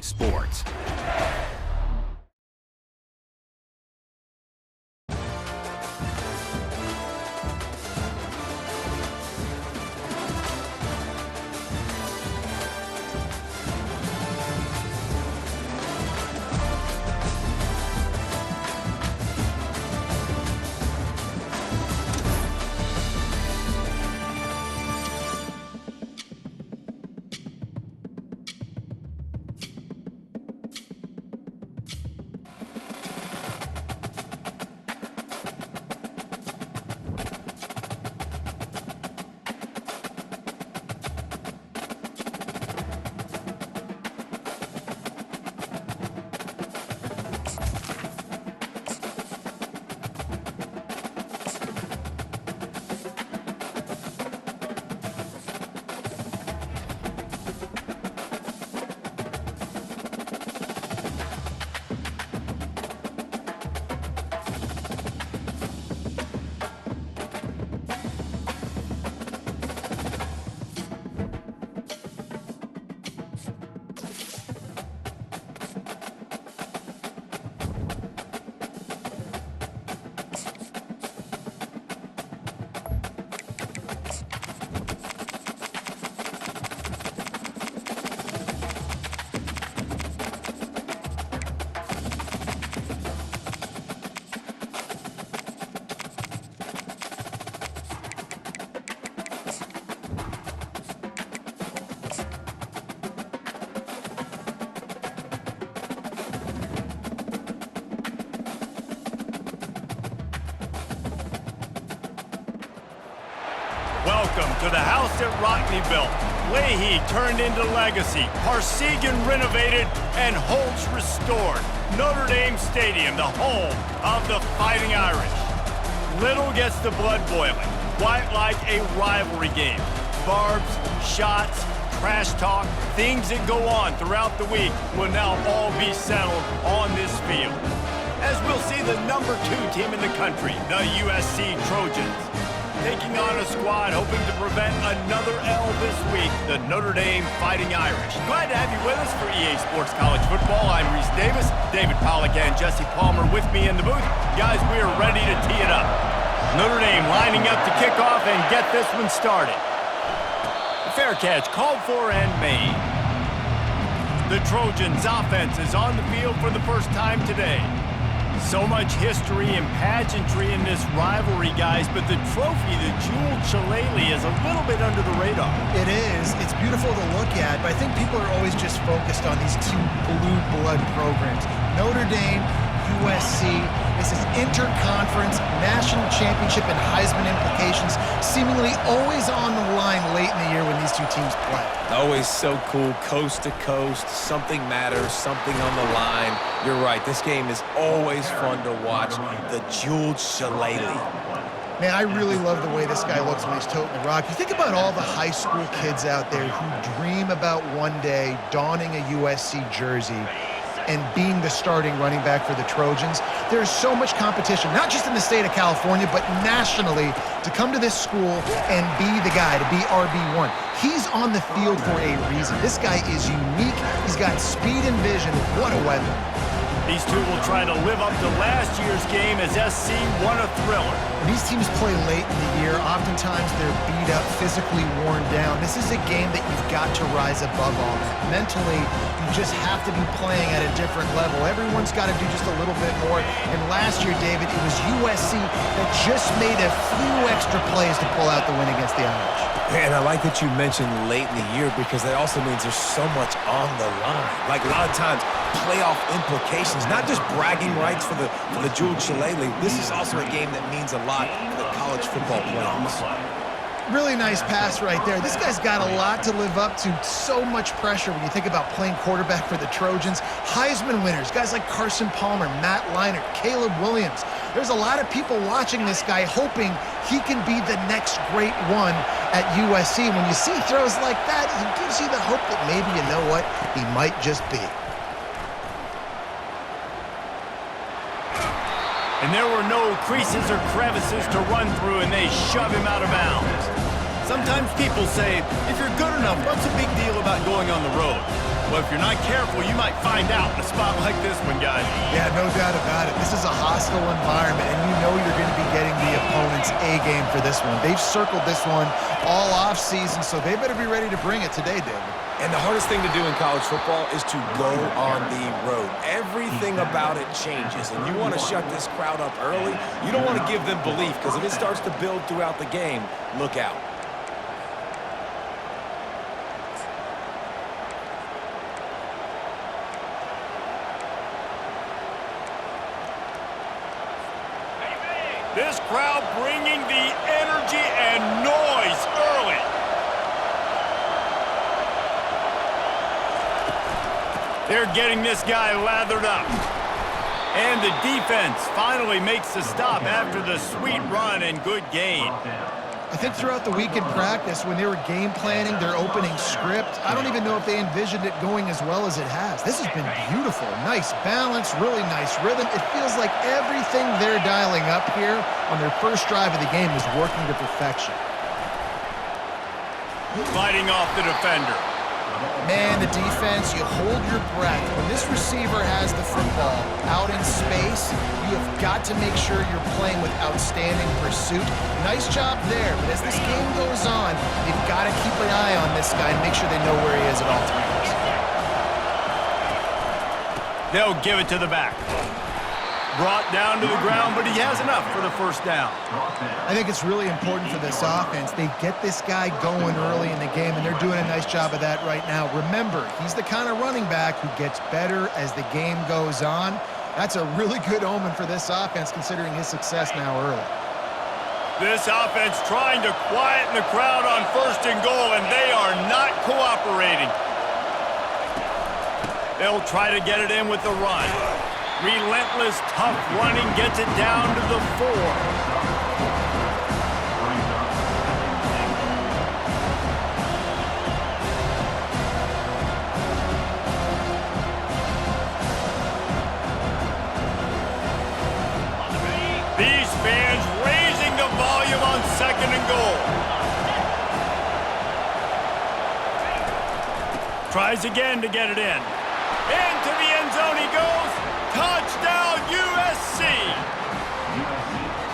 Sports. Welcome to the house that Rockne built. Leahy turned into legacy, Parsegan renovated, and Holtz restored. Notre Dame Stadium, the home of the Fighting Irish. Little gets the blood boiling, quite like a rivalry game. Barbs, shots, trash talk, things that go on throughout the week will now all be settled on this field. As we'll see the #2 team in the country, the USC Trojans, taking on a squad hoping to prevent another L this week, the Notre Dame Fighting Irish. Glad to have you with us for EA Sports College Football. I'm Reese Davis, David Pollack and Jesse Palmer with me in the booth. Guys, we are ready to tee it up. Notre Dame lining up to kick off and get this one started. A fair catch called for and made. The Trojans' offense is on the field for the first time today. So much history and pageantry in this rivalry, guys, but the trophy, the jeweled shillelagh, is a little bit under the radar. It is. It's beautiful to look at, but I think people are always just focused on these two blue blood programs. Notre Dame, USC. This is interconference, national championship, and Heisman implications seemingly always on the line late in the year when these two teams play. Always so cool, coast to coast. Something matters, something on the line. You're right, this game is always fun to watch. The jeweled shillelagh. Man, I really love the way this guy looks when he's toting the rock. You think about all the high school kids out there who dream about one day donning a USC jersey and being the starting running back for the Trojans. There's so much competition, not just in the state of California, but nationally, to come to this school and be the guy, to be RB1. He's on the field for a reason. This guy is unique. He's got speed and vision. What a weapon. These two will try to live up to last year's game as SC won a thriller. When these teams play late in the year, oftentimes they're beat up, physically worn down. This is a game that you've got to rise above all that. Mentally, you just have to be playing at a different level. Everyone's got to do just a little bit more. And last year, David, it was USC that just made a few extra plays to pull out the win against the Irish. And I like that you mentioned late in the year because that also means there's so much on the line. Like a lot of times, playoff implications, not just bragging rights for the jeweled shillelagh. This is also a game that means a lot for the college football playoffs. Really nice pass right there. This guy's got a lot to live up to. So much pressure when you think about playing quarterback for the Trojans. Heisman winners, guys like Carson Palmer, Matt Leinart, Caleb Williams. There's a lot of people watching this guy hoping he can be the next great one at USC. When you see throws like that, it gives you the hope that maybe, you know what, he might just be. And there were no creases or crevices to run through, and they shove him out of bounds. Sometimes people say, if you're good enough, what's the big deal about going on the road? Well, if you're not careful, you might find out in a spot like this one, guys. Yeah, no doubt about it. This is a hostile environment, and you know you're going to be getting the opponent's A game for this one. They've circled this one all offseason, so they better be ready to bring it today, David. And the hardest thing to do in college football is to go on the road. Everything about it changes, and you want to shut this crowd up early. You don't want to give them belief, because if it starts to build throughout the game, look out. This crowd bringing the energy and noise early. They're getting this guy lathered up. And the defense finally makes the stop after the sweet run and good gain. I think throughout the week in practice, when they were game planning their opening script, I don't even know if they envisioned it going as well as it has. This has been beautiful. Nice balance, really nice rhythm. It feels like everything they're dialing up here on their first drive of the game is working to perfection. Fighting off the defender. Man, the defense, you hold your breath. When this receiver has the football out in space, you have got to make sure you're playing with outstanding pursuit. Nice job there, but as this game goes on, you've got to keep an eye on this guy and make sure they know where he is at all times. They'll give it to the back. Brought down to the ground, but he has enough for the first down. I think it's really important for this offense. They get this guy going early in the game, and they're doing a nice job of that right now. Remember, he's the kind of running back who gets better as the game goes on. That's a really good omen for this offense, considering his success now early. This offense trying to quieten the crowd on first and goal, and they are not cooperating. They'll try to get it in with the run. Relentless, tough running gets it down to the 4. These fans raising the volume on second and goal. Tries again to get it in. Into the end zone he goes. Touchdown, USC!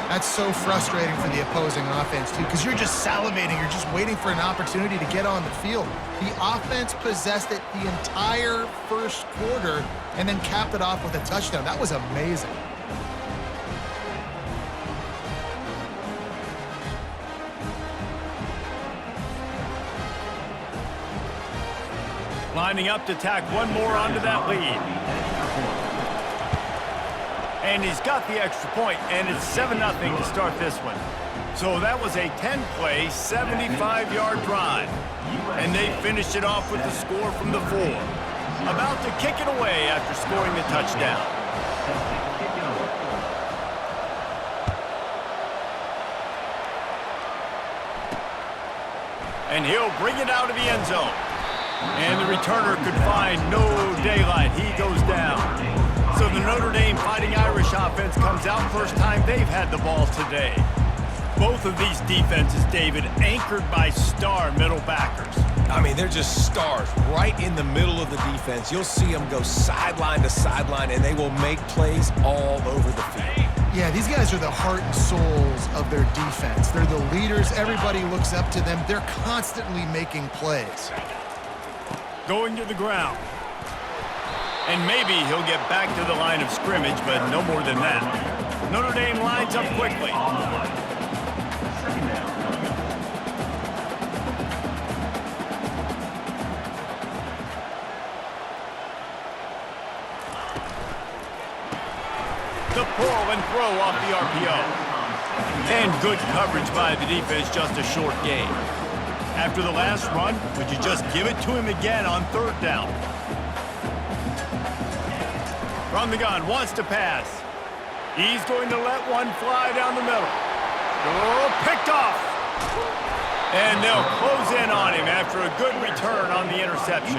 That's so frustrating for the opposing offense, too, because you're just salivating. You're just waiting for an opportunity to get on the field. The offense possessed it the entire first quarter and then capped it off with a touchdown. That was amazing. Lining up to tack one more onto that lead. And he's got the extra point, and it's 7-0 to start this one. So that was a 10-play, 75-yard drive. And they finished it off with the score from the 4. About to kick it away after scoring the touchdown. And he'll bring it out of the end zone. And the returner could find no daylight. He goes down. So the Notre Dame Fighting Irish offense comes out first time they've had the ball today. Both of these defenses, David, anchored by star middle backers. I mean, they're just stars right in the middle of the defense. You'll see them go sideline to sideline, and they will make plays all over the field. Yeah, these guys are the heart and souls of their defense. They're the leaders. Everybody looks up to them. They're constantly making plays. Going to the ground. And maybe he'll get back to the line of scrimmage, but no more than that. Notre Dame lines up quickly. The pull and throw off the RPO. And good coverage by the defense, just a short gain. After the last run, would you just give it to him again on third down? From the gun, wants to pass. He's going to let one fly down the middle. Oh, picked off. And they'll close in on him after a good return on the interception.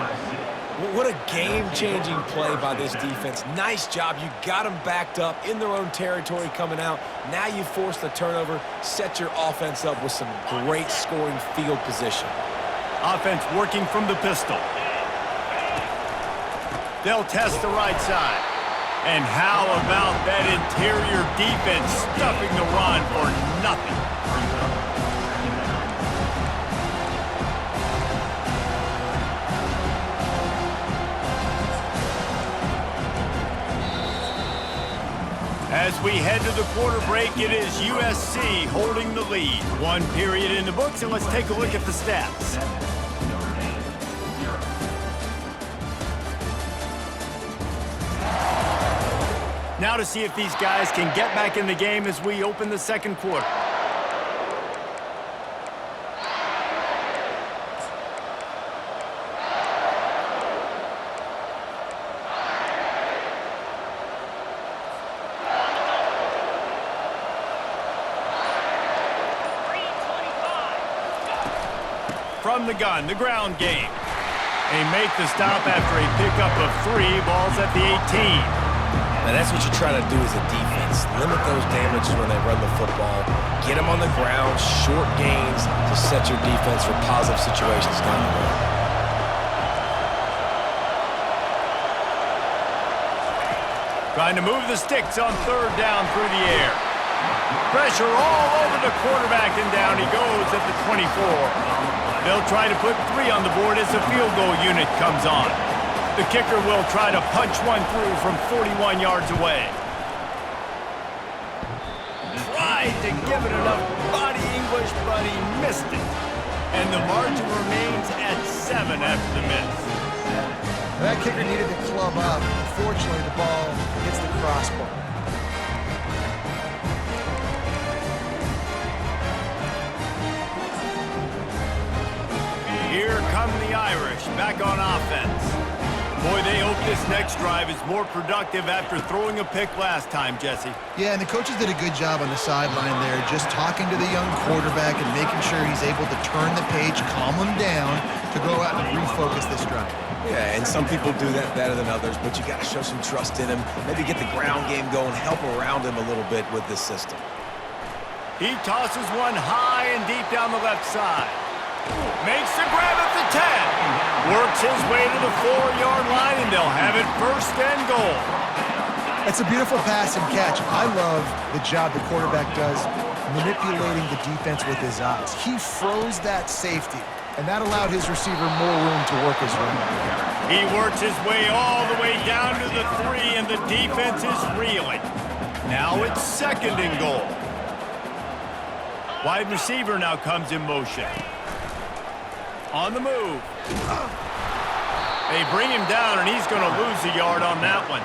What a game-changing play by this defense. Nice job. You got them backed up in their own territory coming out. Now you force the turnover, set your offense up with some great scoring field position. Offense working from the pistol. They'll test the right side. And how about that interior defense stuffing the run for nothing? As we head to the quarter break, it is USC holding the lead. One period in the books, and let's take a look at the stats. Now to see if these guys can get back in the game as we open the second quarter. From the gun, the ground game. They make the stop after a pickup of 3 balls at the 18. Now that's what you try to do as a defense. Limit those damages when they run the football. Get them on the ground, short gains to set your defense for positive situations down the road. Trying to move the sticks on 3rd down through the air. Pressure all over the quarterback, and down he goes at the 24. They'll try to put 3 on the board as the field goal unit comes on. The kicker will try to punch one through from 41 yards away. Tried to give it enough body English, but he missed it. And the margin remains at 7 after the miss. That kicker needed to club up. Unfortunately, the ball hits the crossbar. Here come the Irish, back on offense. Boy, they hope this next drive is more productive after throwing a pick last time, Jesse. Yeah, and the coaches did a good job on the sideline there, just talking to the young quarterback and making sure he's able to turn the page, calm him down to go out and refocus this drive. Yeah, and some people do that better than others, but you got to show some trust in him. Maybe get the ground game going, help around him a little bit with this system. He tosses one high and deep down the left side. Makes the grab at the 10. Works his way to the 4-yard line, and they'll have it 1st and goal. It's a beautiful pass and catch. I love the job the quarterback does manipulating the defense with his eyes. He froze that safety, and that allowed his receiver more room to work his route. He works his way all the way down to the 3, and the defense is reeling. Now it's 2nd and goal. Wide receiver now comes in motion. On the move. They bring him down, and he's going to lose a yard on that one.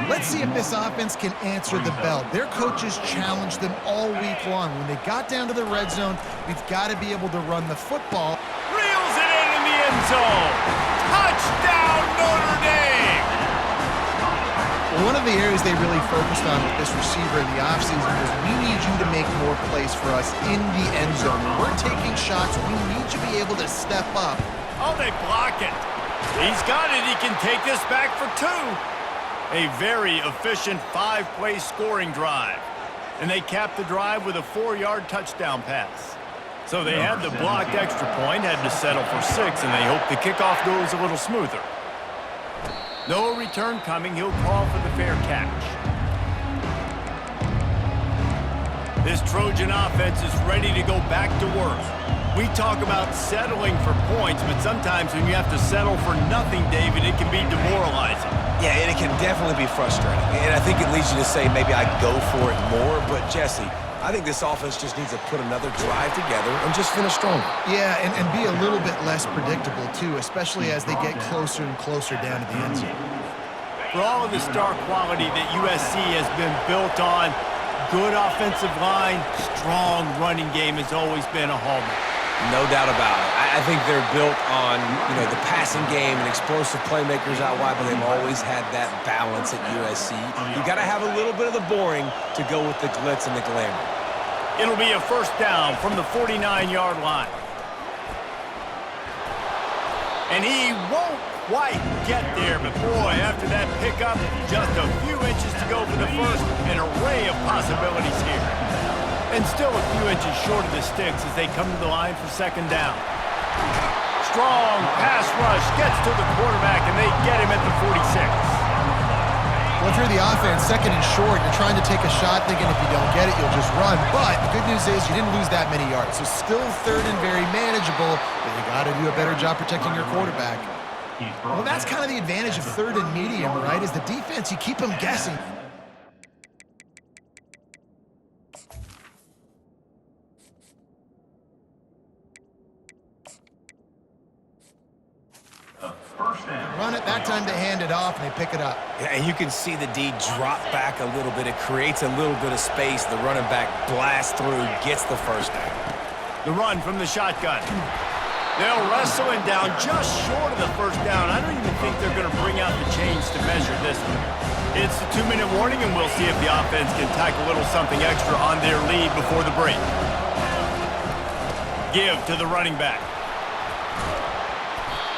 Let's see if this offense can answer the bell. Their coaches challenged them all week long. When they got down to the red zone, we've got to be able to run the football. Reels it in the end zone. Touchdown, Notre Dame! One of the areas they really focused on with this receiver in the offseason was we need you to make more plays for us in the end zone. When we're taking shots, we need you to be able to step up. Oh, they block it. He's got it. He can take this back for 2. A very efficient 5-play scoring drive. And they capped the drive with a 4-yard touchdown pass. So they had the blocked extra point, had to settle for 6, and they hope the kickoff goes a little smoother. No return coming. He'll call for the fair catch. This Trojan offense is ready to go back to work. We talk about settling for points, but sometimes when you have to settle for nothing, David, it can be demoralizing. Yeah, and it can definitely be frustrating. And I think it leads you to say maybe I'd go for it more. But, Jesse, I think this offense just needs to put another drive together and just finish stronger. Yeah, and be a little bit less predictable, too, especially as they get closer and closer down to the end zone. For all of the star quality that USC has been built on, good offensive line, strong running game has always been a hallmark. No doubt about it. I think they're built on, the passing game and explosive playmakers out wide, but they've always had that balance at USC. You got to have a little bit of the boring to go with the glitz and the glamour. It'll be a 1st down from the 49-yard line. And he won't quite get there, but boy, after that pickup, just a few inches to go for the first, an array of possibilities here. And still a few inches short of the sticks as they come to the line for second down. Strong pass rush gets to the quarterback, and they get him at the 46. Well, if you're the offense, second and short, you're trying to take a shot thinking if you don't get it, you'll just run. But the good news is you didn't lose that many yards. So still third and very manageable, but you got to do a better job protecting your quarterback. Well, that's kind of the advantage of third and medium, right? Is the defense, you keep them guessing. Run it, that time they hand it off and they pick it up. Yeah, and you can see the D drop back a little bit. It creates a little bit of space. The running back blasts through, gets the first down. The run from the shotgun. They'll wrestle him down just short of the first down. I don't even think they're going to bring out the chains to measure this one. It's the 2-minute warning, and we'll see if the offense can tack a little something extra on their lead before the break. Give to the running back.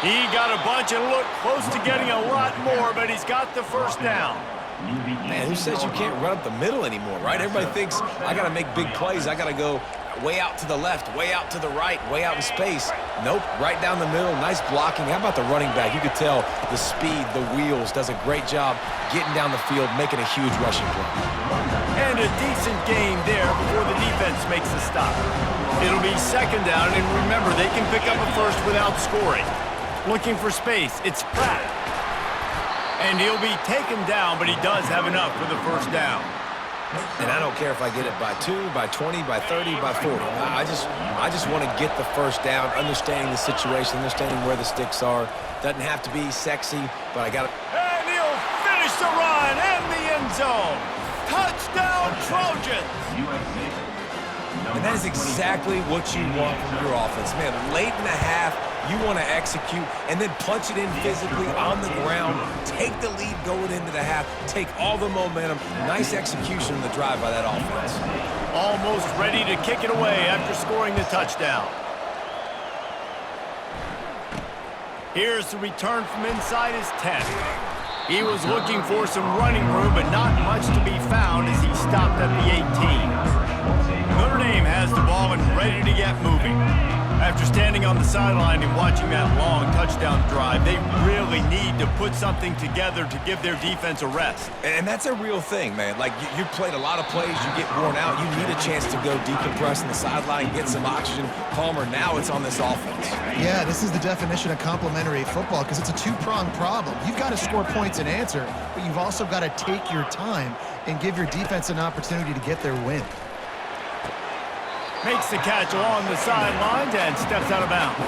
He got a bunch and looked close to getting a lot more, but he's got the first down. Man, who says you can't run up the middle anymore, right? Everybody thinks I got to make big plays. I got to go way out to the left, way out to the right, way out in space. Nope, right down the middle. Nice blocking. How about the running back? You could tell the speed, the wheels, does a great job getting down the field, making a huge rushing play. And a decent game there before the defense makes the stop. It'll be second down, and remember, they can pick up a first without scoring. Looking for space, it's Pratt. And he'll be taken down, but he does have enough for the first down. And I don't care if I get it by 2, by 20, by 30, by 40. I just want to get the first down, understanding the situation, understanding where the sticks are. Doesn't have to be sexy, but I got to... And he'll finish the run and the end zone. Touchdown, Trojans! And that is exactly what you want from your offense. Man, late in the half, you want to execute and then punch it in physically on the ground, take the lead going into the half, take all the momentum. Nice execution in the drive by that offense. Almost ready to kick it away after scoring the touchdown. Here's the return from inside his 10. He was looking for some running room, but not much to be found as he stopped at the 18. Notre Dame has the ball and ready to get moving. After standing on the sideline and watching that long touchdown drive, they really need to put something together to give their defense a rest. And that's a real thing, man. Like, you played a lot of plays, you get worn out, you need a chance to go decompress on the sideline, get some oxygen. Palmer, now it's on this offense. Yeah, this is the definition of complementary football because it's a two-pronged problem. You've got to score points and answer, but you've also got to take your time and give your defense an opportunity to get their win. Makes the catch along the sidelines and steps out of bounds.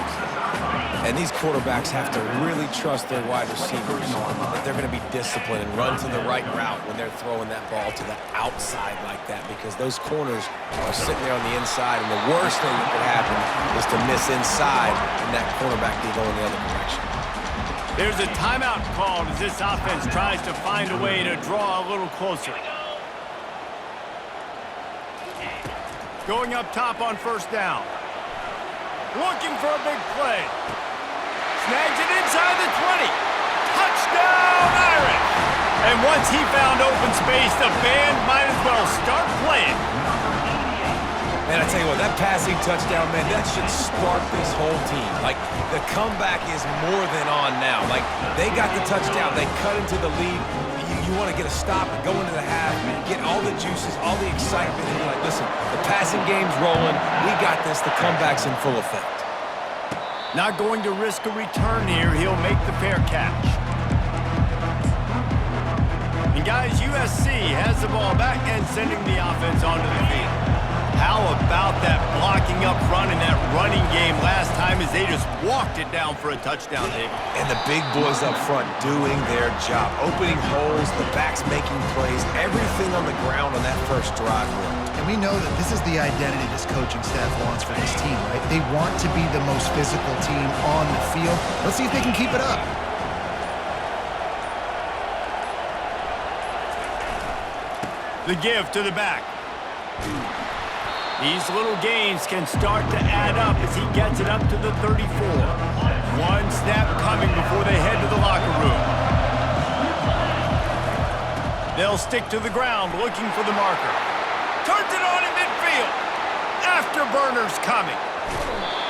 And these quarterbacks have to really trust their wide receivers that they're going to be disciplined and run to the right route when they're throwing that ball to the outside like that, because those corners are sitting there on the inside, and the worst thing that could happen is to miss inside and that quarterback be going the other direction. There's a timeout called as this offense tries to find a way to draw a little closer. Going up top on first down. Looking for a big play. Snags it inside the 20. Touchdown, Irish! And once he found open space, the band might as well start playing. Man, I tell you what, that passing touchdown, man, that should spark this whole team. Like, the comeback is more than on now. Like, they got the touchdown. They cut into the lead. You want to get a stop and go into the half, get all the juices, all the excitement, and you're like, listen, the passing game's rolling. We got this. The comeback's in full effect. Not going to risk a return here. He'll make the fair catch. And guys, USC has the ball back and sending the offense onto the field. How about that blocking up front and that running game last time as they just walked it down for a touchdown, David? And the big boys up front doing their job, opening holes, the backs making plays, everything on the ground on that first drive worked. And we know that this is the identity this coaching staff wants for this team, right? They want to be the most physical team on the field. Let's see if they can keep it up. The give to the back. These little gains can start to add up as he gets it up to the 34. One snap coming before they head to the locker room. They'll stick to the ground looking for the marker. Turns it on in midfield. Afterburners coming.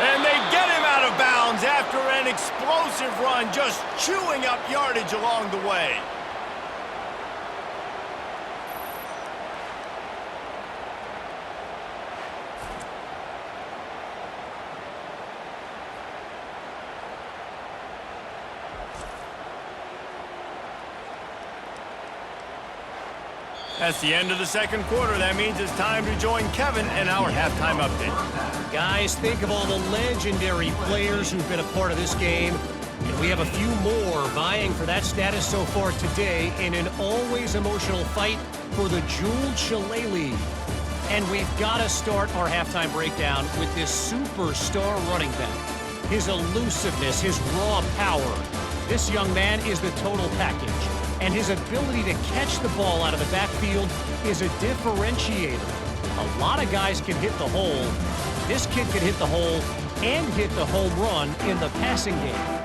And they get him out of bounds after an explosive run, just chewing up yardage along the way. That's the end of the second quarter. That means it's time to join Kevin and our halftime update. Guys, think of all the legendary players who've been a part of this game. And we have a few more vying for that status so far today in an always emotional fight for the Jewel Shillelagh. And we've got to start our halftime breakdown with this superstar running back. His elusiveness, his raw power. This young man is the total package. And his ability to catch the ball out of the backfield is a differentiator. A lot of guys can hit the hole. This kid can hit the hole and hit the home run in the passing game.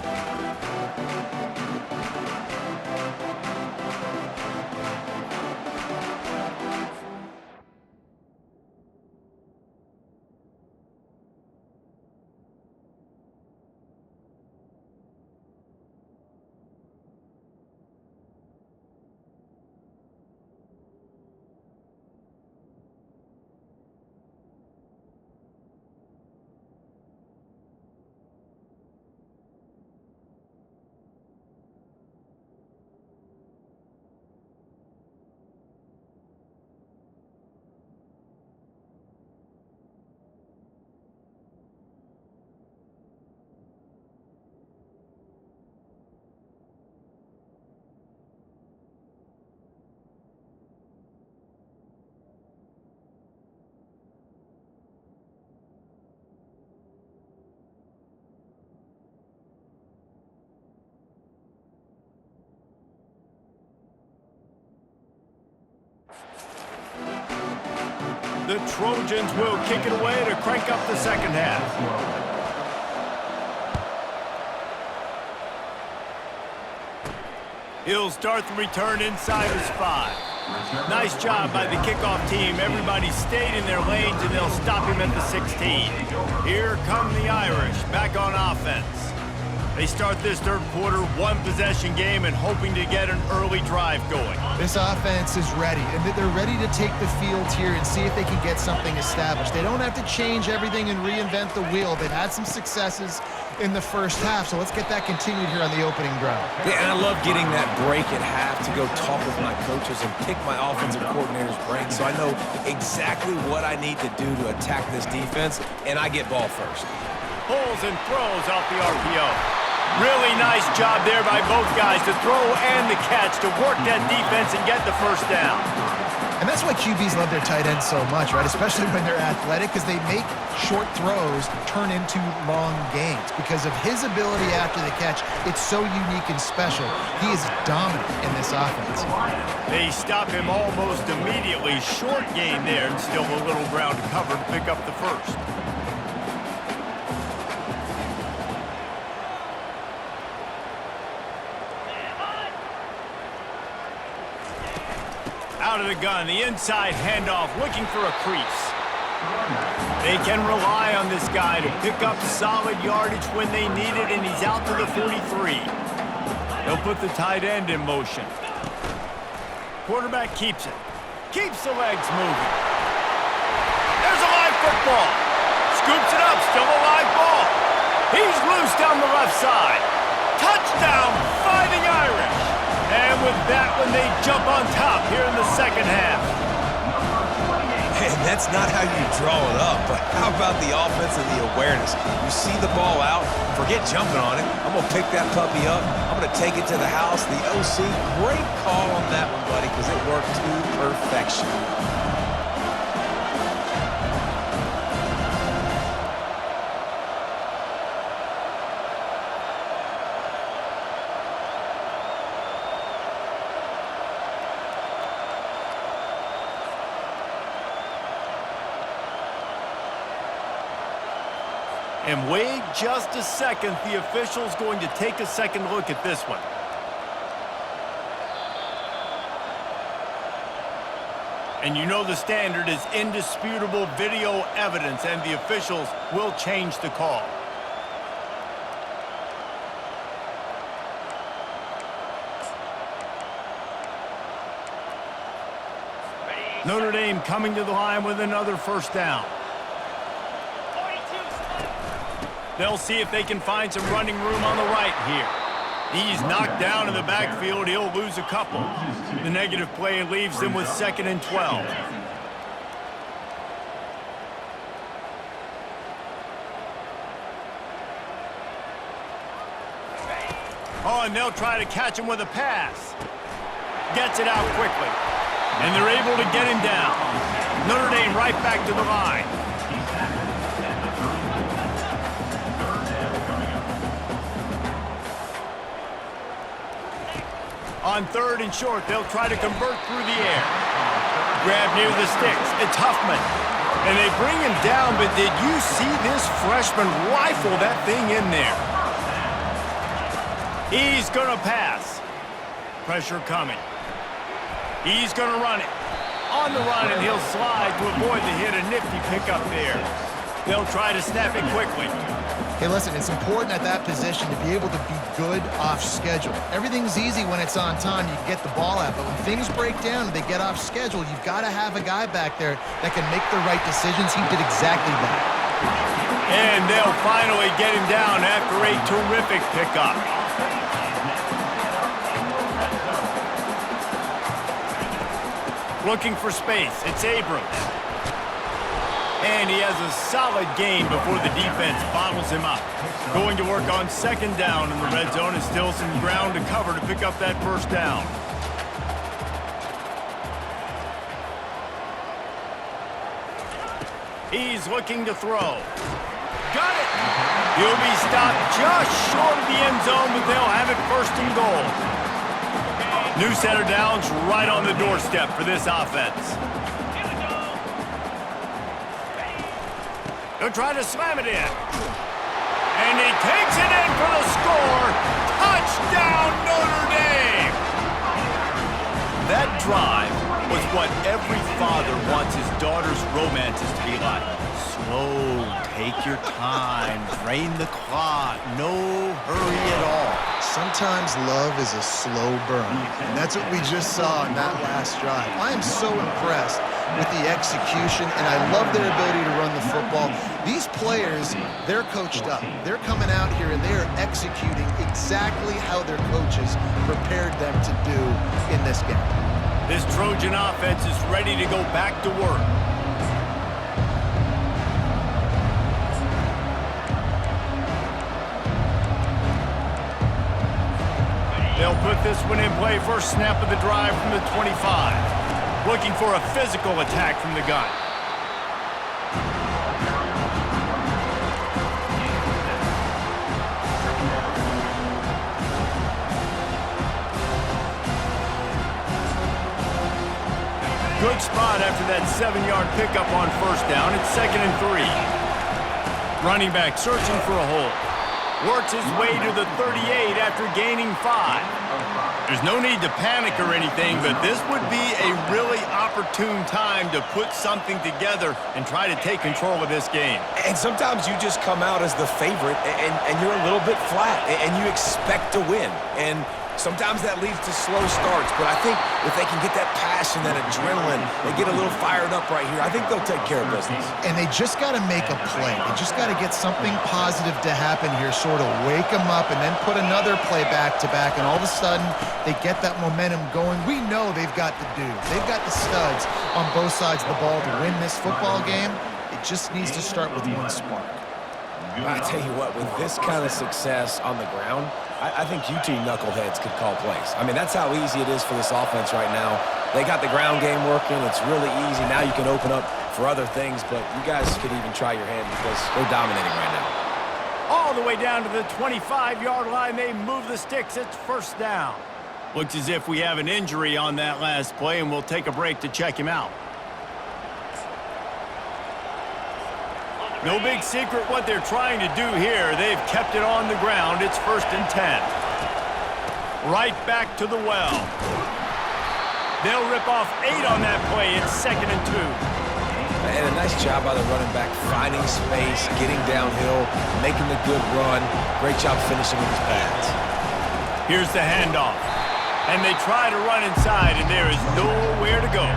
The Trojans will kick it away to crank up the second half. He'll start the return inside his 5. Nice job by the kickoff team. Everybody stayed in their lanes, and they'll stop him at the 16. Here come the Irish, back on offense. They start this third quarter, one-possession game, and hoping to get an early drive going. This offense is ready, and they're ready to take the field here and see if they can get something established. They don't have to change everything and reinvent the wheel. They've had some successes in the first half, so let's get that continued here on the opening drive. Yeah, and I love getting that break at half to go talk with my coaches and pick my offensive coordinator's brain so I know exactly what I need to do to attack this defense, and I get ball first. Pulls and throws off the RPO. Really nice job there by both guys to throw and the catch to work that defense and get the first down. And that's why QBs love their tight ends so much, right? Especially when they're athletic, because they make short throws turn into long gains. Because of his ability after the catch, it's so unique and special. He is dominant in this offense. They stop him almost immediately. Short gain there, and still a little ground to cover to pick up the first. Out of the gun, the inside handoff, looking for a crease. They can rely on this guy to pick up solid yardage when they need it, and he's out to the 43. They'll put the tight end in motion. Quarterback keeps it. Keeps the legs moving. There's a live football. Scoops it up, still a live ball. He's loose down the left side. Touchdown, Fighting Irish. And with that one, they jump on top here in the second half. And that's not how you draw it up, but how about the offense and the awareness? You see the ball out, forget jumping on it. I'm going to pick that puppy up. I'm going to take it to the house. The OC, great call on that one, buddy, because it worked to perfection. And wait just a second. The official's going to take a second look at this one. And you know the standard is indisputable video evidence, and the officials will change the call. Notre Dame coming to the line with another first down. They'll see if they can find some running room on the right here. He's knocked down in the backfield. He'll lose a couple. The negative play leaves them with 2nd and 12. Oh, and they'll try to catch him with a pass. Gets it out quickly. And they're able to get him down. Notre Dame right back to the line. On 3rd and short, they'll try to convert through the air. Grab near the sticks. It's Huffman. And they bring him down, but did you see this freshman rifle that thing in there? He's going to pass. Pressure coming. He's going to run it. On the run, and he'll slide to avoid the hit. A nifty pickup there. They'll try to snap it quickly. Hey, listen, it's important at that position to be able to be good off schedule. Everything's easy when it's on time. You can get the ball out. But when things break down and they get off schedule, you've got to have a guy back there that can make the right decisions. He did exactly that. And they'll finally get him down after a terrific pickup. Looking for space. It's Abrams. And he has a solid gain before the defense bottles him up. Going to work on 2nd down in the red zone, and still some ground to cover to pick up that first down. He's looking to throw. Got it! He'll be stopped just short of the end zone, but they'll have it 1st and goal. New set of downs right on the doorstep for this offense. They'll try to slam it in. And he takes it in for the score. Touchdown, Notre Dame! That drive was what every father wants his daughter's romances to be like. Slow, take your time, drain the clock, no hurry at all. Sometimes love is a slow burn, and that's what we just saw in that last drive. I am so impressed with the execution, and I love their ability to run the football. These players, they're coached up. They're coming out here, and they are executing exactly how their coaches prepared them to do in this game. This Trojan offense is ready to go back to work. They'll put this one in play. First snap of the drive from the 25. Looking for a physical attack from the gun. Good spot after that 7-yard pickup on 1st down. It's 2nd and 3. Running back searching for a hole. Works his way to the 38 after gaining 5. There's no need to panic or anything, but this would be a really opportune time to put something together and try to take control of this game. And sometimes you just come out as the favorite, and you're a little bit flat, and you expect to win. And sometimes that leads to slow starts, but I think if they can get that passion, that adrenaline, they get a little fired up right here, I think they'll take care of business. And they just got to make a play. They just got to get something positive to happen here, sort of wake them up, and then put another play back-to-back, and all of a sudden they get that momentum going. We know they've got the dudes. They've got the studs on both sides of the ball to win this football game. It just needs to start with one spark. I tell you what, with this kind of success on the ground, I think you two knuckleheads could call plays. I mean, that's how easy it is for this offense right now. They got the ground game working. It's really easy. Now you can open up for other things, but you guys could even try your hand because they're dominating right now. All the way down to the 25-yard line. They move the sticks. It's 1st down. Looks as if we have an injury on that last play, and we'll take a break to check him out. No big secret what they're trying to do here. They've kept it on the ground. It's 1st and 10. Right back to the well. They'll rip off 8 on that play. It's 2nd and 2. And a nice job by the running back, finding space, getting downhill, making the good run. Great job finishing with his pads. Here's the handoff. And they try to run inside, and there is nowhere to go.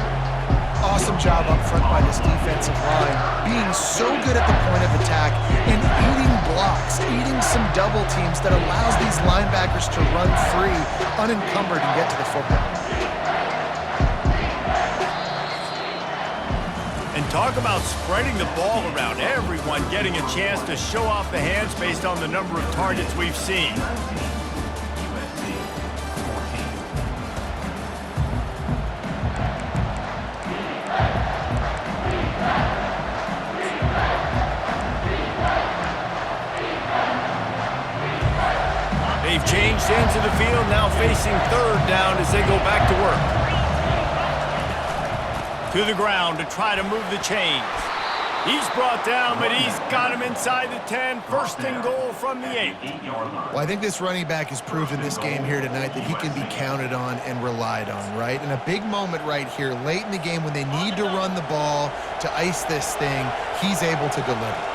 Awesome job up front by this defensive line, being so good at the point of attack and eating blocks, eating some double teams that allows these linebackers to run free, unencumbered, and get to the football. And talk about spreading the ball around, everyone getting a chance to show off the hands based on the number of targets we've seen. They've changed ends of the field, now facing 3rd down as they go back to work. To the ground to try to move the chains. He's brought down, but he's got him inside the 10. 1st and goal from the 8. Well, I think this running back has proved in this game here tonight that he can be counted on and relied on, right? In a big moment right here, late in the game when they need to run the ball to ice this thing, he's able to deliver.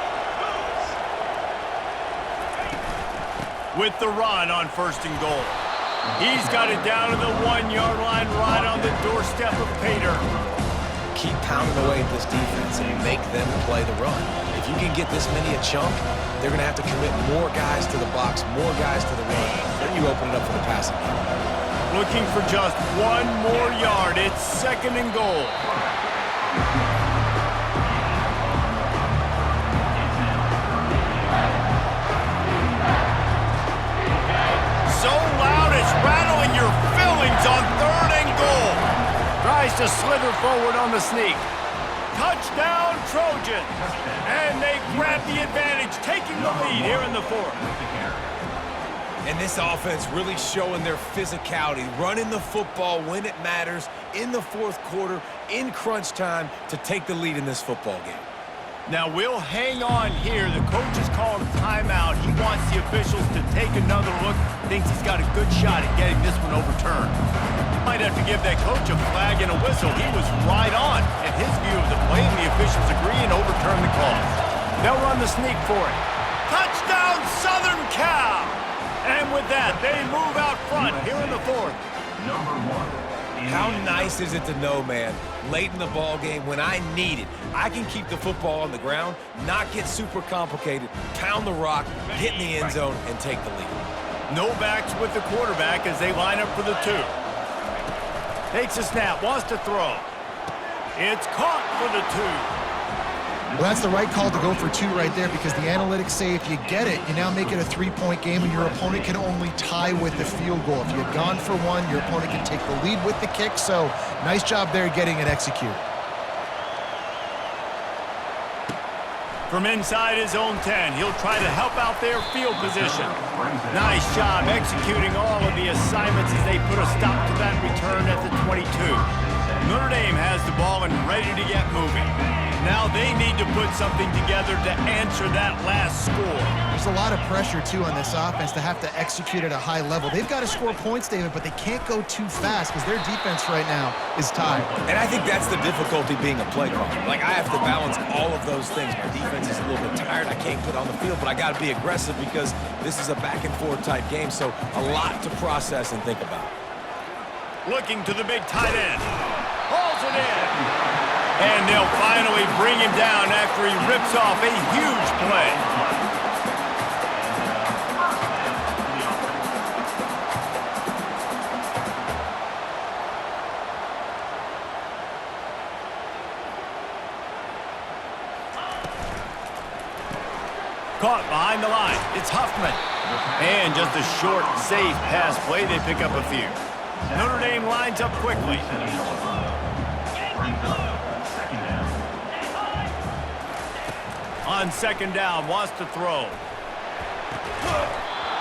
With the run on 1st and goal. He's got it down to the 1-yard line right on the doorstep of Pater. Keep pounding away at this defense and make them play the run. If you can get this many a chunk, they're going to have to commit more guys to the box, more guys to the run. Then you open it up for the passing game. Looking for just 1 more yard. It's 2nd and goal. So loud it's rattling your fillings on 3rd and goal. Tries to slither forward on the sneak. Touchdown Trojans. And they grab the advantage, taking the lead here in the 4th. And this offense really showing their physicality, running the football when it matters, in the 4th quarter, in crunch time, to take the lead in this football game. Now we'll hang on here. The coach has called a timeout. He wants the officials to take another look. Thinks he's got a good shot at getting this one overturned. Might have to give that coach a flag and a whistle. He was right on in his view of the play, and the officials agree and overturn the call. They'll run the sneak for it. Touchdown, Southern Cal! And with that, they move out front here in the 4th. How nice is it to know, man, late in the ball game when I need it, I can keep the football on the ground, not get super complicated, pound the rock, get in the end zone, and take the lead. No backs with the quarterback as they line up for the 2. Takes a snap, wants to throw. It's caught for the 2. Well, that's the right call to go for 2 right there, because the analytics say if you get it, you now make it a 3-point game and your opponent can only tie with the field goal. If you had gone for 1, your opponent can take the lead with the kick. So nice job there getting it executed. From inside his own 10, he'll try to help out their field position. Nice job executing all of the assignments as they put a stop to that return at the 22. Notre Dame has the ball and ready to get moving. Now they need to put something together to answer that last score. There's a lot of pressure, too, on this offense to have to execute at a high level. They've got to score points, David, but they can't go too fast because their defense right now is tired. And I think that's the difficulty being a play caller. Like, I have to balance all of those things. My defense is a little bit tired. I can't get on the field, but I got to be aggressive because this is a back-and-forth type game, so a lot to process and think about. Looking to the big tight end. Hauls it in. And they'll finally bring him down after he rips off a huge play. Caught behind the line. It's Huffman. And just a short, safe pass play. They pick up a few. Notre Dame lines up quickly. On 2nd down, wants to throw.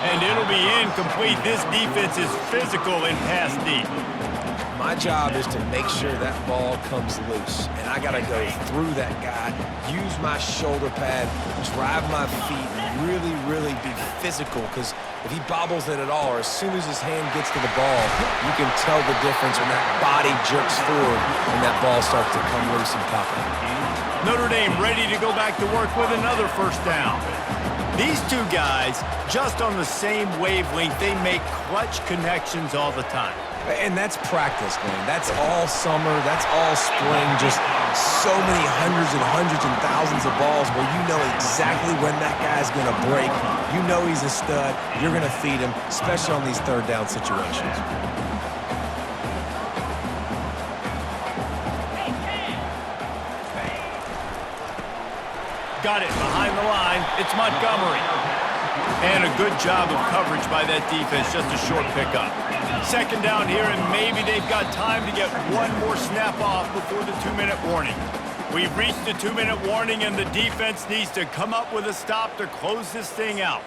And it'll be incomplete. This defense is physical in pass deep. My job is to make sure that ball comes loose, and I got to go through that guy, use my shoulder pad, drive my feet, really, really be physical, because if he bobbles it at all, or as soon as his hand gets to the ball, you can tell the difference when that body jerks forward and that ball starts to come loose and pop out. Notre Dame ready to go back to work with another first down. These two guys, just on the same wavelength, they make clutch connections all the time. And that's practice, man. That's all summer. That's all spring. Just so many hundreds and thousands of balls where you know exactly when that guy's going to break. You know he's a stud. You're going to feed him, especially on these third down situations. Got it behind the line. It's Montgomery. And a good job of coverage by that defense. Just a short pickup. Second down here, and maybe they've got time to get one more snap off before the 2-minute warning. We've reached the 2-minute warning, and the defense needs to come up with a stop to close this thing out.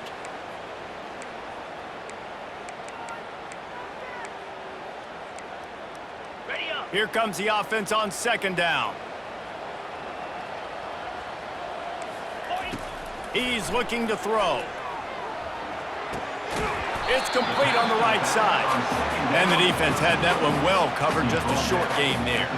Here comes the offense on second down. He's looking to throw. It's complete on the right side. And the defense had that one well covered, just a short game there.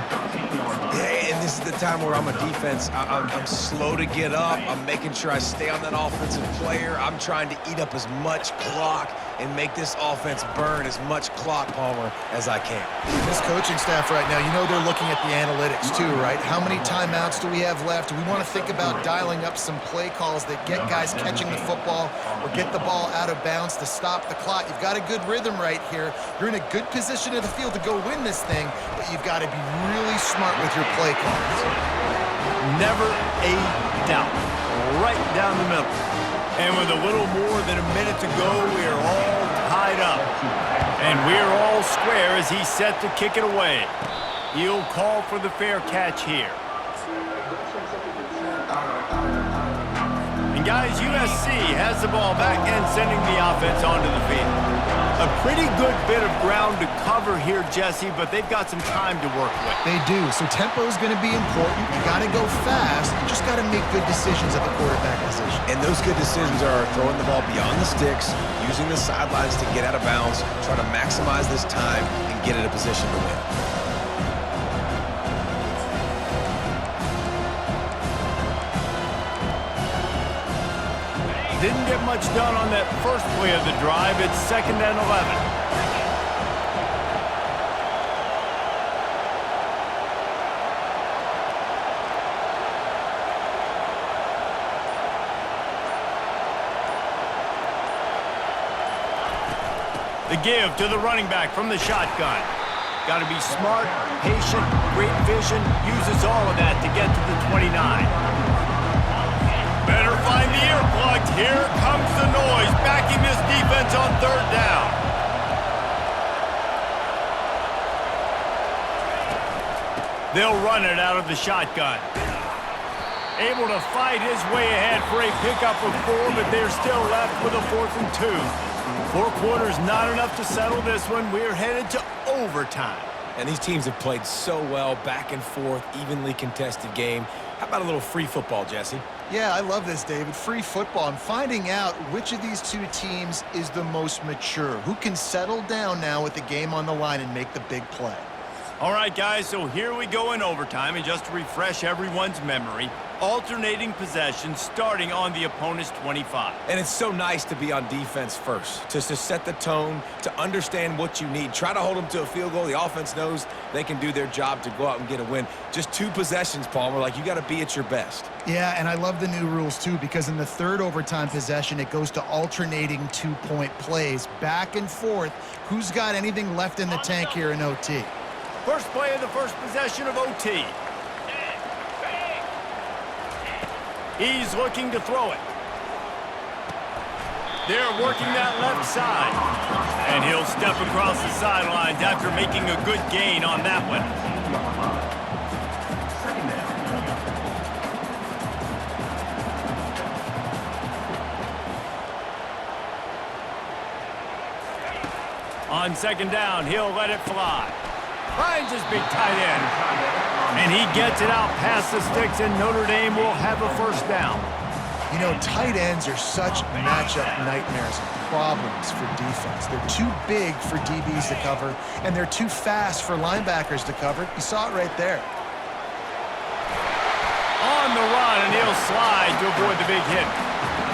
Yeah, and this is the time where I'm a defense. I'm slow to get up. I'm making sure I stay on that offensive player. I'm trying to eat up as much clock and make this offense burn as much clock, Palmer, as I can. This coaching staff right now, you know they're looking at the analytics too, right? How many timeouts do we have left? We want to think about dialing up some play calls that get guys catching the football or get the ball out of bounds to stop the clock. You've got a good rhythm right here. You're in a good position of the field to go win this thing, but you've got to be really smart with your play calls. Never a doubt. Right down the middle. And with a little more than a minute to go, we are all tied up. And we're all square as he's set to kick it away. He'll call for the fair catch here. And guys, USC has the ball back and sending the offense onto the field. A pretty good bit of ground to cover here, Jesse, but they've got some time to work with. They do, so tempo is going to be important. You got to go fast. You just got to make good decisions at the quarterback position. And those good decisions are throwing the ball beyond the sticks, using the sidelines to get out of bounds, try to maximize this time and get in a position to win. Didn't get much done on that first play of the drive. It's 2nd and 11. The give to the running back from the shotgun. Got to be smart, patient, great vision, uses all of that to get to the 29. Better find the earplugs. Here comes the noise, backing this defense on 3rd down. They'll run it out of the shotgun. Able to fight his way ahead for a pickup of 4, but they're still left with a 4th and 2. 4 quarters not enough to settle this one. We're headed to overtime. And these teams have played so well, back and forth, evenly contested game. How about a little free football, Jesse? Yeah, I love this, David. Free football. I'm finding out which of these two teams is the most mature, who can settle down now with the game on the line and make the big play. All right, guys, so here we go in overtime, and just to refresh everyone's memory, alternating possession starting on the opponent's 25. And it's so nice to be on defense first, just to set the tone, to understand what you need. Try to hold them to a field goal. The offense knows they can do their job to go out and get a win. Just 2 possessions, Palmer. Like, you got to be at your best. Yeah, and I love the new rules, too, because in the 3rd overtime possession, it goes to alternating 2-point plays, back and forth. Who's got anything left in the tank here in OT? First play of the first possession of OT. He's looking to throw it. They're working that left side. And he'll step across the sidelines after making a good gain on that one. On 2nd down, he'll let it fly. finds his big tight end. And he gets it out past the sticks, and Notre Dame will have a first down. You know, tight ends are such matchup nightmares and problems for defense. They're too big for DBs to cover, and they're too fast for linebackers to cover. You saw it right there. On the run, and he'll slide to avoid the big hit.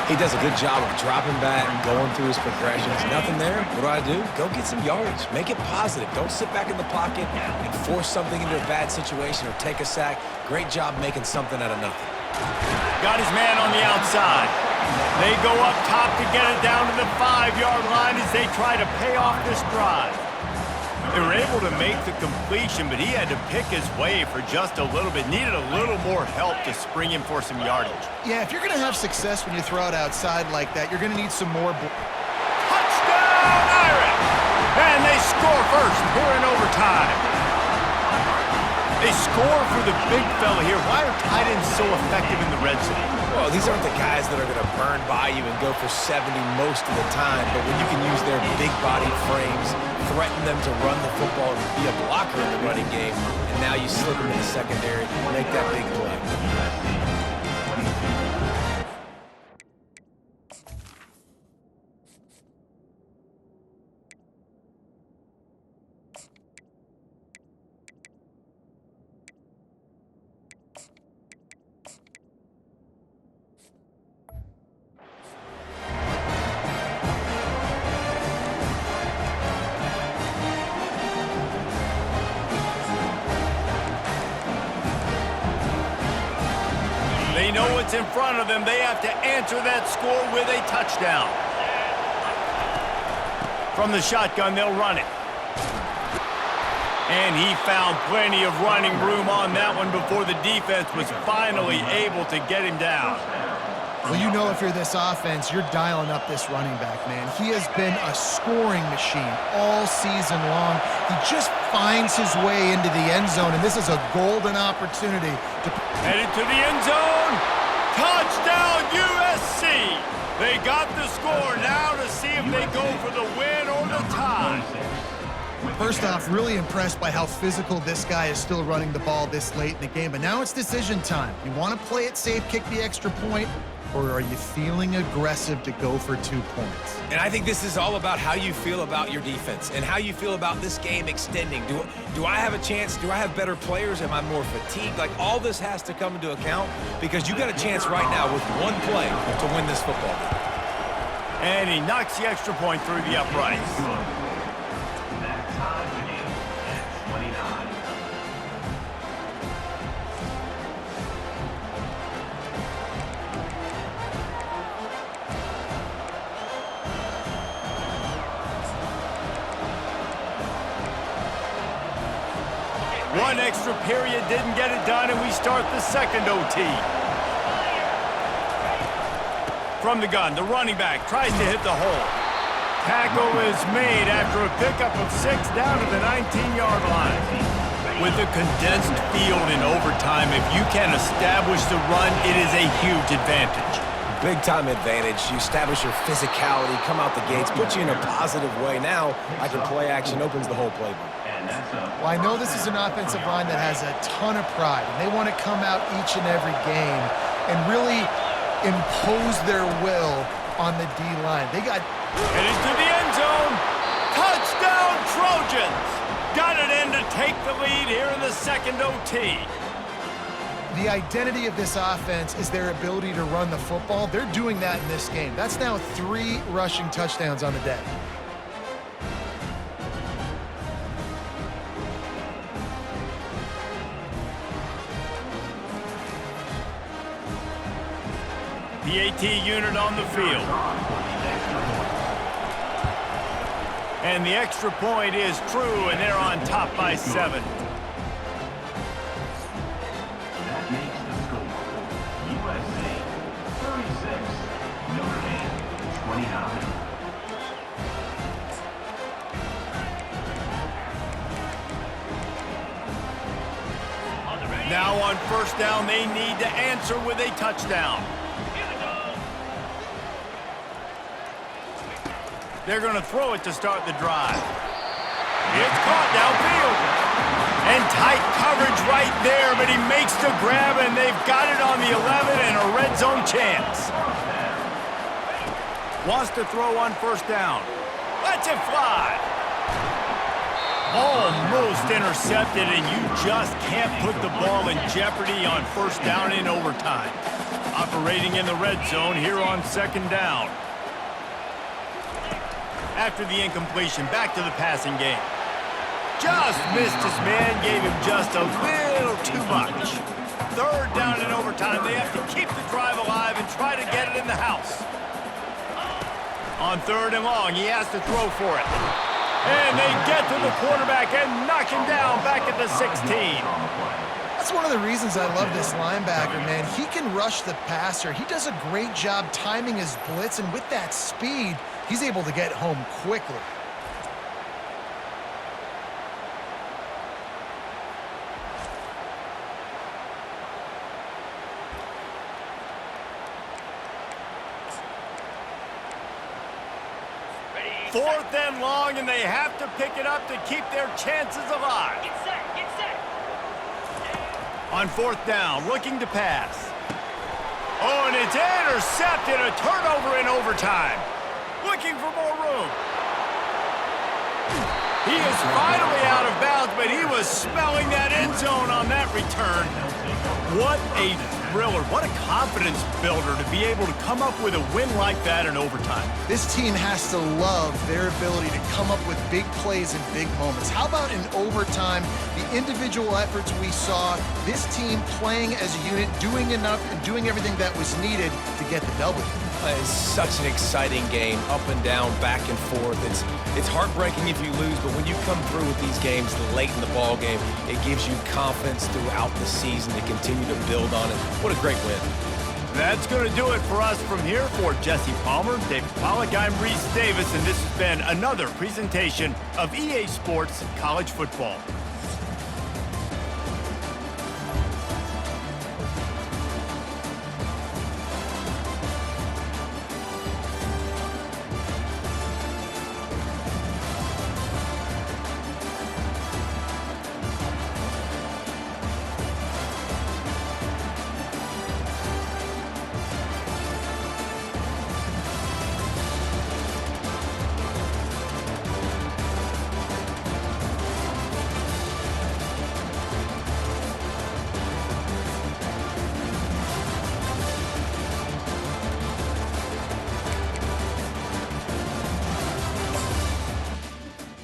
He does a good job of dropping back and going through his progressions. Nothing there. What do? Go get some yardage. Make it positive. Don't sit back in the pocket and force something into a bad situation or take a sack. Great job making something out of nothing. Got his man on the outside. They go up top to get it down to the 5-yard line as they try to pay off this drive. They were able to make the completion, but he had to pick his way for just a little bit. Needed a little more help to spring him for some yardage. Yeah, if you're going to have success when you throw it outside like that, you're going to need some more. Touchdown, Irish! And they score first here in overtime. They score for the big fella here. Why are tight ends so effective in the red zone? Well, these aren't the guys that are going to burn by you and go for 70 most of the time, but when you can use their big-bodied frames, threaten them to run the football and be a blocker in the running game, and now you slip them in the secondary, make that big play. They know what's in front of them. They have to answer that score with a touchdown. From the shotgun, they'll run it. And he found plenty of running room on that one before the defense was finally able to get him down. Well, you know if you're this offense, you're dialing up this running back, man. He has been a scoring machine all season long. He just finds his way into the end zone, and this is a golden opportunity to... Headed to the end zone. Touchdown, USC. They got the score. Now to see if they go for the win or the tie. First off, really impressed by how physical this guy is still running the ball this late in the game. But now it's decision time. You want to play it safe, kick the extra point, or are you feeling aggressive to go for 2 points? And I think this is all about how you feel about your defense and how you feel about this game extending. Do I have a chance? Do I have better players? Am I more fatigued? Like, all this has to come into account because you got a chance right now with one play to win this football game. And he knocks the extra point through the uprights. One extra period didn't get it done, and we start the second OT. From the gun, the running back tries to hit the hole. Tackle is made after a pickup of 6 down to the 19-yard line. With a condensed field in overtime, if you can establish the run, it is a huge advantage. Big-time advantage. You establish your physicality, come out the gates, put you in a positive way. Now, I can play action, opens the whole playbook. Well, I know this is an offensive line that has a ton of pride, and they want to come out each and every game and really impose their will on the D-line. They got... Headed to the end zone. Touchdown, Trojans! Got it in to take the lead here in the second OT. The identity of this offense is their ability to run the football. They're doing that in this game. That's now 3 rushing touchdowns on the day. PAT unit on the field. And the extra point is true, and they're on top by 7. That makes the score USC 36, Notre Dame 29. Now on first down, they need to answer with a touchdown. They're going to throw it to start the drive. It's caught downfield. And tight coverage right there, but he makes the grab, and they've got it on the 11 and a red zone chance. Wants to throw on first down. Lets it fly. Almost intercepted, and you just can't put the ball in jeopardy on first down in overtime. Operating in the red zone here on second down. After the incompletion, back to the passing game. Just missed his man, gave him just a little too much. Third down in overtime. They have to keep the drive alive and try to get it in the house. On third and long, he has to throw for it. And they get to the quarterback and knock him down back at the 16. That's one of the reasons I love this linebacker, man. He can rush the passer. He does a great job timing his blitz, and with that speed, he's able to get home quickly. Fourth and long, and they have to pick it up to keep their chances alive. Get set, get set. On fourth down, looking to pass. Oh, and it's intercepted, a turnover in overtime. Looking for more room. He is finally out of bounds, but he was smelling that end zone on that return. What a thriller. What a confidence builder to be able to come up with a win like that in overtime. This team has to love their ability to come up with big plays in big moments. How about in overtime, the individual efforts we saw, this team playing as a unit, doing enough and doing everything that was needed to get the W. It's such an exciting game, up and down, back and forth. It's heartbreaking if you lose, but when you come through with these games late in the ball game, it gives you confidence throughout the season to continue to build on it. What a great win. That's going to do it for us from here. For Jesse Palmer, David Pollack, I'm Reese Davis, and this has been another presentation of EA Sports College Football.